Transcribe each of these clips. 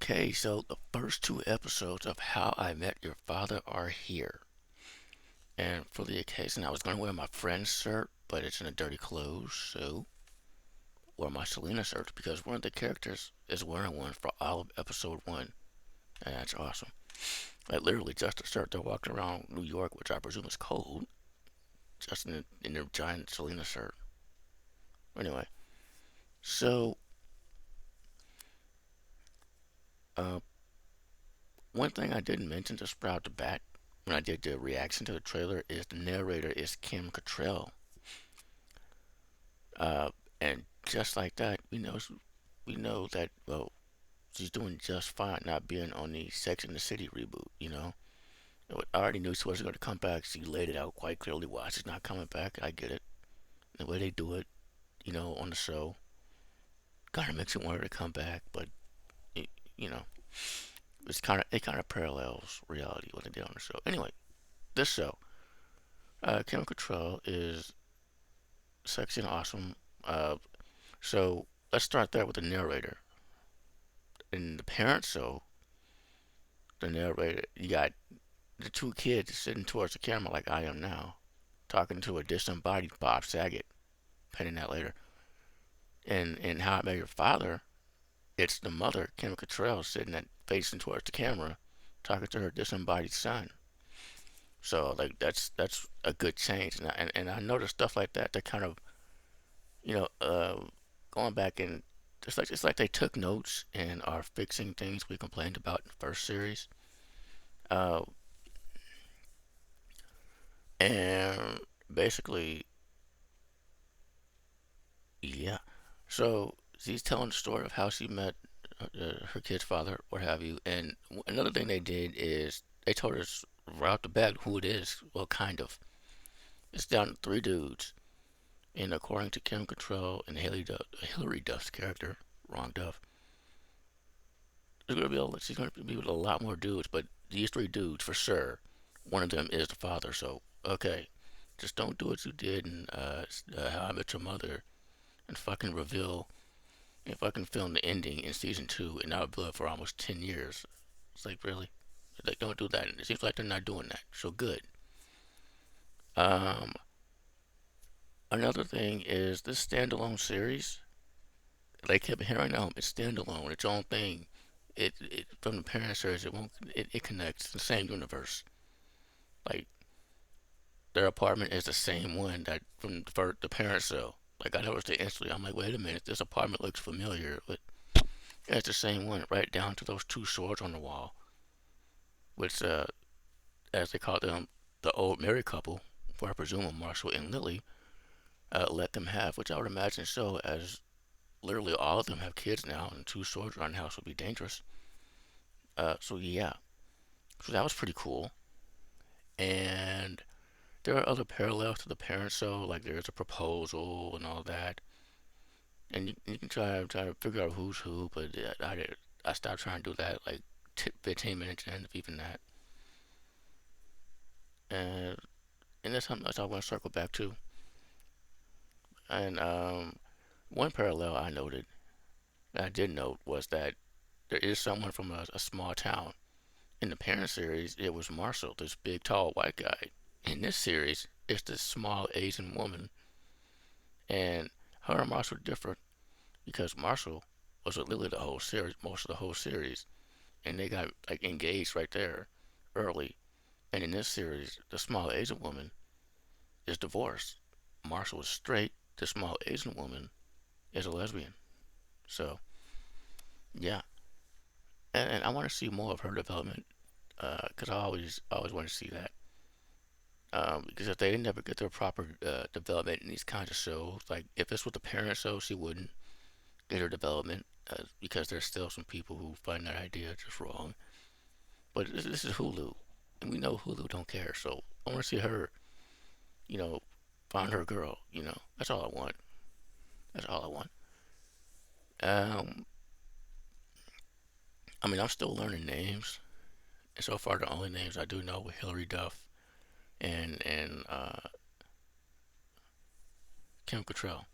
Okay, so the first two episodes of How I Met Your Father are here. And for the occasion, I was going to wear my friend's shirt, but it's in a dirty clothes, so wore my Selena shirt because one of the characters is wearing one for all of episode one. And that's awesome. Like literally just a shirt. They're walking around New York, which I presume is cold, just in their giant Selena shirt. Anyway, so uh, one thing I didn't mention to sprout the bat when I did the reaction to the trailer is the narrator is Kim Catrell. Uh, and just like that, we know that she's doing just fine not being on the Sex and the City reboot. I already knew she wasn't going to come back. She laid it out quite clearly why she's not coming back. I get it. The way they do it, on the show, kind of makes it want her to come back, but it, you know, it kind of parallels reality what they did on the show. Anyway, this show, Kim Cattrall is sexy and awesome. So let's start there with the narrator. In the parent show, the narrator, you got the two kids sitting towards the camera like I am now, talking to a disembodied Bob Saget. Penning that later. And in How I Met Your Father, it's the mother, Kim Cattrall, sitting at facing towards the camera, talking to her disembodied son. So like that's a good change, and I noticed stuff like that. That kind of you know going back and it's like they took notes and are fixing things we complained about in the first series. Uh, and basically, yeah. So she's telling the story of how she met her kid's father, what have you. And another thing they did is they told us right off the bat who it is. Well, kind of. It's down to three dudes. And according to Kim Cattrall and Hilary Duff's character, wrong Duff, she's going to be with a lot more dudes. But these three dudes, for sure, one of them is the father. So, okay. Just don't do what you did in How I Met Your Mother and fucking reveal if I can film the ending in season two and not blood for almost 10 years. It's like, really? Like, don't do that. It seems like they're not doing that. So good. Um, Another thing is this standalone series. They kept hearing, it's standalone, its own thing. It from the parent series, it won't. It connects the same universe. Like their apartment is the same one that from the parent show. Like I noticed it instantly. I'm like, wait a minute, this apartment looks familiar, but it's the same one, right down to those two swords on the wall, which, as they call them, the old married couple, who I presume Marshall and Lily, let them have, which I would imagine so, as literally all of them have kids now, and two swords around the house would be dangerous. So yeah, so that was pretty cool. And there are other parallels to the parent show, like there's a proposal and all that, and you can try to figure out who's who, but I stopped trying to do that like 15 minutes in, if even that. And that's something else I want to circle back to. And one parallel I noted, that I did note, was that there is someone from a small town. In the parent series, it was Marshall, this big, tall white guy. In this series, it's this small Asian woman, and her and Marshall differ because Marshall was with Lily the whole series, most of the whole series, and they got like engaged right there early. And in this series, the small Asian woman is divorced. Marshall is straight. The small Asian woman is a lesbian. So yeah, and I want to see more of her development because I always want to see that. Because if they never get their proper development in these kinds of shows, like if this was the parent show, she wouldn't get her development because there's still some people who find that idea just wrong. But this is Hulu, and we know Hulu don't care. So I want to see her, you know, find her girl. That's all I want. That's all I want. Um, I mean, I'm still learning names, and so far the only names I do know were Hilary Duff and Kim Cattrall.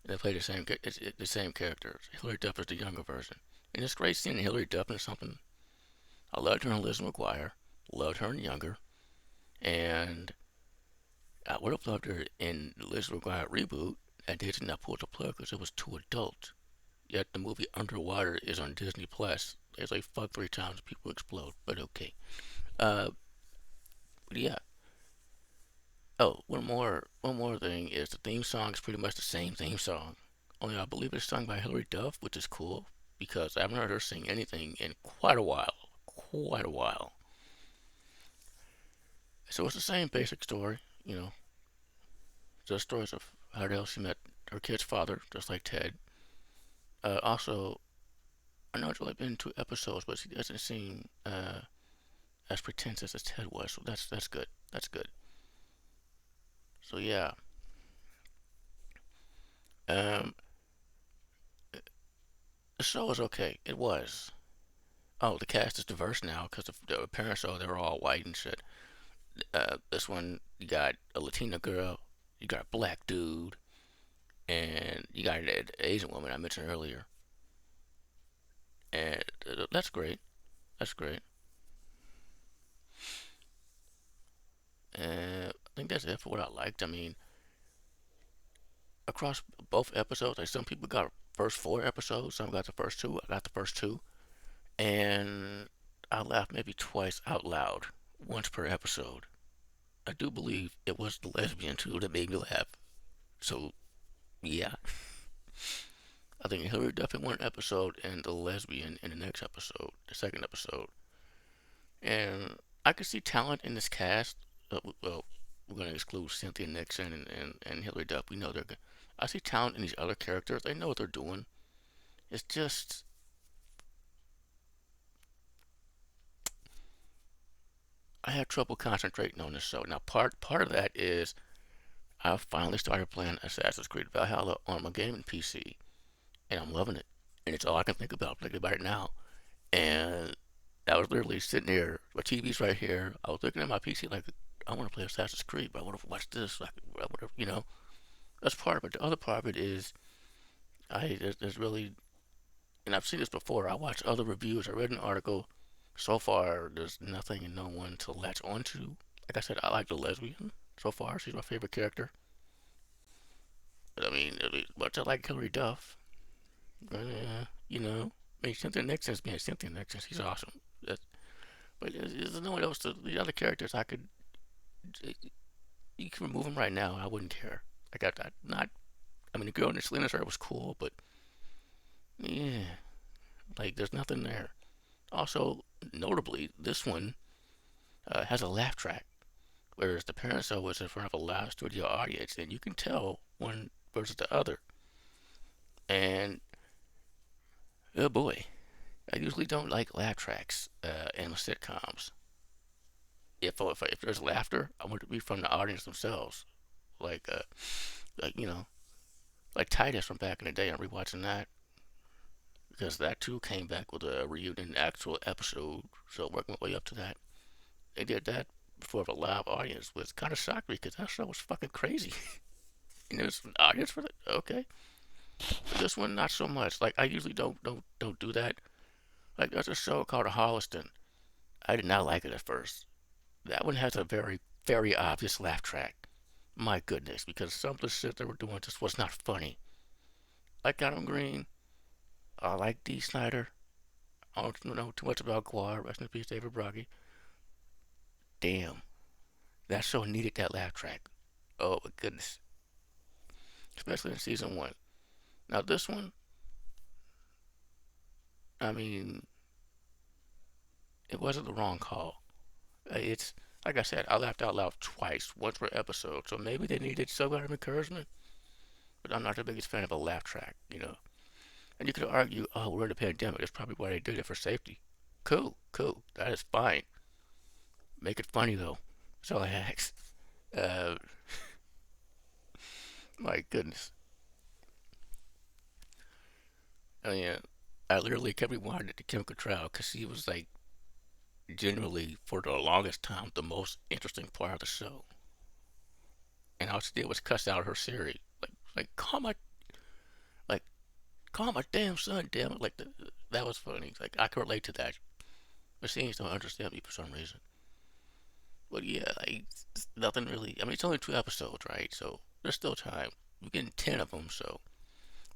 They play the same characters. Hilary Duff is the younger version, And it's great seeing Hilary Duff in something. I loved her in Liz McGuire, loved her in Younger, and I would have loved her in the Liz McGuire reboot. And they did not pull the plug because it was too adult. Yet the movie Underwater is on Disney Plus. There's like fuck 3 times people explode, but okay. Uh, but yeah. Oh, one more thing is the theme song is pretty much the same theme song. Only I believe it's sung by Hilary Duff, which is cool because I haven't heard her sing anything in quite a while. Quite a while. So it's the same basic story, just stories of how the hell she met her kid's father, just like Ted. Also, I know it's only been 2 episodes, but she doesn't seem as pretentious as Ted was, so that's good. That's good. So yeah, um, the show was okay. It was. Oh, the cast is diverse now because the parents, they were all white and shit. This one, you got a Latina girl, you got a black dude, and you got an Asian woman I mentioned earlier. And that's great. That's great. And I think that's it for what I liked. I mean, across both episodes, like some people got first 4 episodes, some got the first two. I got the first two, and I laughed maybe twice out loud, once per episode. I do believe it was the lesbian too that made me laugh. So yeah, I think Hilary Duff in one episode and the lesbian in the next episode, the second episode. And I could see talent in this cast. Well, we're going to exclude Cynthia Nixon and Hilary Duff. We know they're good. I see talent in these other characters. They know what they're doing. It's just I had trouble concentrating on this show. Now, part of that is I finally started playing Assassin's Creed Valhalla on my gaming PC, and I'm loving it. And it's all I can think about. I'm thinking about it now. And I was literally sitting there. My TV's right here. I was looking at my PC like, I want to play Assassin's Creed, but I want to watch this. Like, I want to. That's part of it. The other part of it is, there's really, and I've seen this before. I watched other reviews. I read an article. So far, there's nothing and no one to latch onto. Like I said, I like the lesbian. So far, she's my favorite character. But I mean, much I like Hilary Duff. I mean, Cynthia Nixon's being Cynthia Nixon. She's awesome. But there's no one else. The other characters, you can remove them right now. I wouldn't care. Like I not. I mean, the girl in the Selena shirt was cool, but yeah, like there's nothing there. Also, notably, this one has a laugh track, whereas the parent show was in front of a live studio audience, and you can tell one versus the other. And oh boy, I usually don't like laugh tracks in sitcoms. If there's laughter, I want it to be from the audience themselves. Like like like Titus from back in the day. I'm rewatching that because that too came back with a reunion actual episode. So working my way up to that, they did that before the live audience, which kind of shocked me because that show was fucking crazy. And there's an audience for that. Okay, but this one not so much. Like I usually don't do that. Like there's a show called Holliston. I did not like it at first. That one has a very obvious laugh track. My goodness, because some of the shit they were doing just was not funny. Like Adam Green, I like D. Snyder. I don't know too much about Quad. Rest in peace, David Broggie. Damn, that show needed that laugh track. Oh my goodness, especially in season one. Now this one, I mean, it wasn't the wrong call. It's like I said, I laughed out loud twice, once per episode. So maybe they needed some kind of encouragement. But I'm not the biggest fan of a laugh track. And you could argue, oh, we're in a pandemic. That's probably why they did it for safety. Cool, cool. That is fine. Make it funny though. That's all I ask. Uh, my goodness. I mean, I literally kept rewinding it to Kim Catrell because she was like genuinely for the longest time the most interesting part of the show. And all she did was cuss out her Siri. Like call my damn son, damn it. Like, that was funny. Like, I can relate to that. Machines don't understand me for some reason. But yeah, like, nothing really. I mean, it's only 2 episodes, right? So there's still time. We're getting 10 of them, so.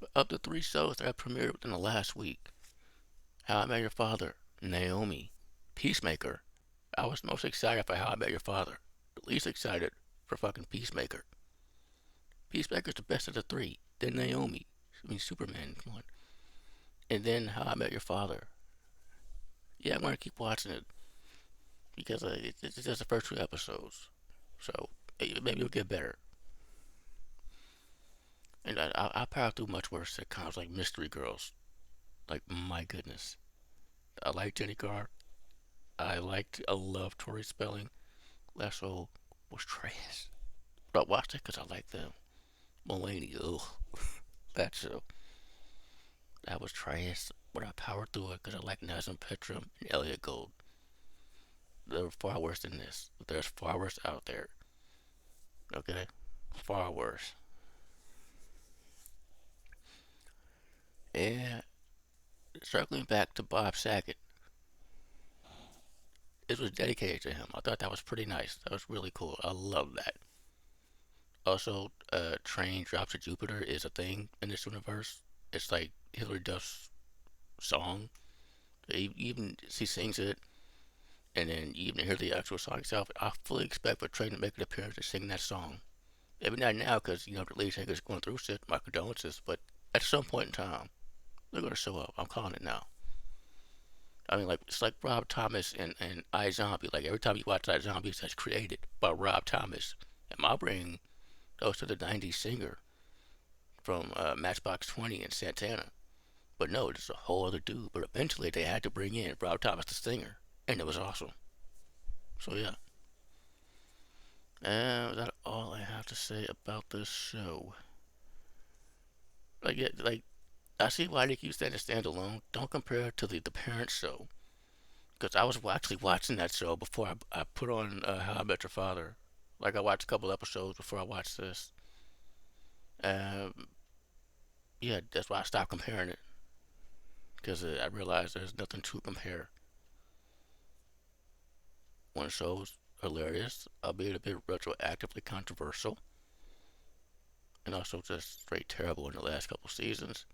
But of the 3 shows that I premiered within the last week, How I Met Your Father, Naomi, Peacemaker. I was most excited for How I Met Your Father. The least excited for fucking Peacemaker. Peacemaker's the best of the three. Then Naomi. I mean, Superman, come on. And then How I Met Your Father. Yeah, I'm gonna keep watching it because it's just the first 2 episodes. So maybe it'll get better. And I power through much worse sitcoms like Mystery Girls. Like, my goodness. I like Jenny Garr. I love Tori Spelling. Lasso was trash. But I watched it because I like them. Mulaney, ugh. That show. That was trash. But I powered through it because I like Nazem Petra and Elliot Gould. They're far worse than this. There's far worse out there. Okay? Far worse. And circling back to Bob Saget, it was dedicated to him. I thought that was pretty nice. That was really cool. I love that. Also, Train Drops to Jupiter is a thing in this universe. It's like Hilary Duff's song. Even she sings it, and then you even hear the actual song itself. I fully expect for Train to make an appearance to sing that song. Maybe not now, because the lead singer's going through shit. My condolences, but at some point in time, they're gonna show up. I'm calling it now. I mean, like, it's like Rob Thomas and iZombie. Like, every time you watch iZombie, it's created by Rob Thomas. And my brain goes to the '90s singer from Matchbox 20 and Santana. But no, it's a whole other dude. But eventually they had to bring in Rob Thomas, the singer, and it was awesome. So yeah, and that's all I have to say about this show. Like, yeah, like, I see why they keep saying it standalone. Don't compare it to the parent show, because I was actually watching that show before I put on How I Met Your Father. Like, I watched a couple episodes before I watched this. Um, yeah, that's why I stopped comparing it, because I realized there's nothing to compare. One show's hilarious, albeit a bit retroactively controversial, and also just straight terrible in the last couple seasons.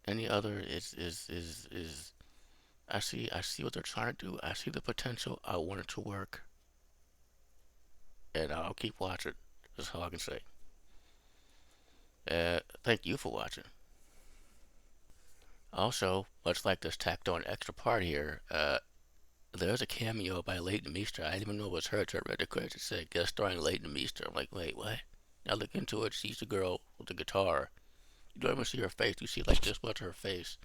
And the other is I see what they're trying to do. I see the potential. I want it to work, and I'll keep watching. That's all I can say. Thank you for watching. Also, much like this tacked on extra part here, there's a cameo by Leighton Mistra. I didn't even know it was her until I read the credits. It said guest starring Leighton Mistra. I'm like, wait, what? I look into it. She's the girl with the guitar. You don't even see her face. You see like this much of her face,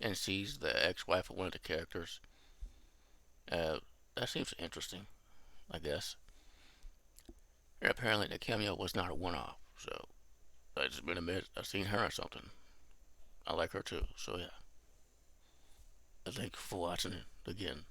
and she's the ex-wife of one of the characters. Uh, that seems interesting, I guess. And apparently, the cameo was not a one-off. So it's been a minute. I've seen her or something. I like her too. So yeah. Thank you for watching it again.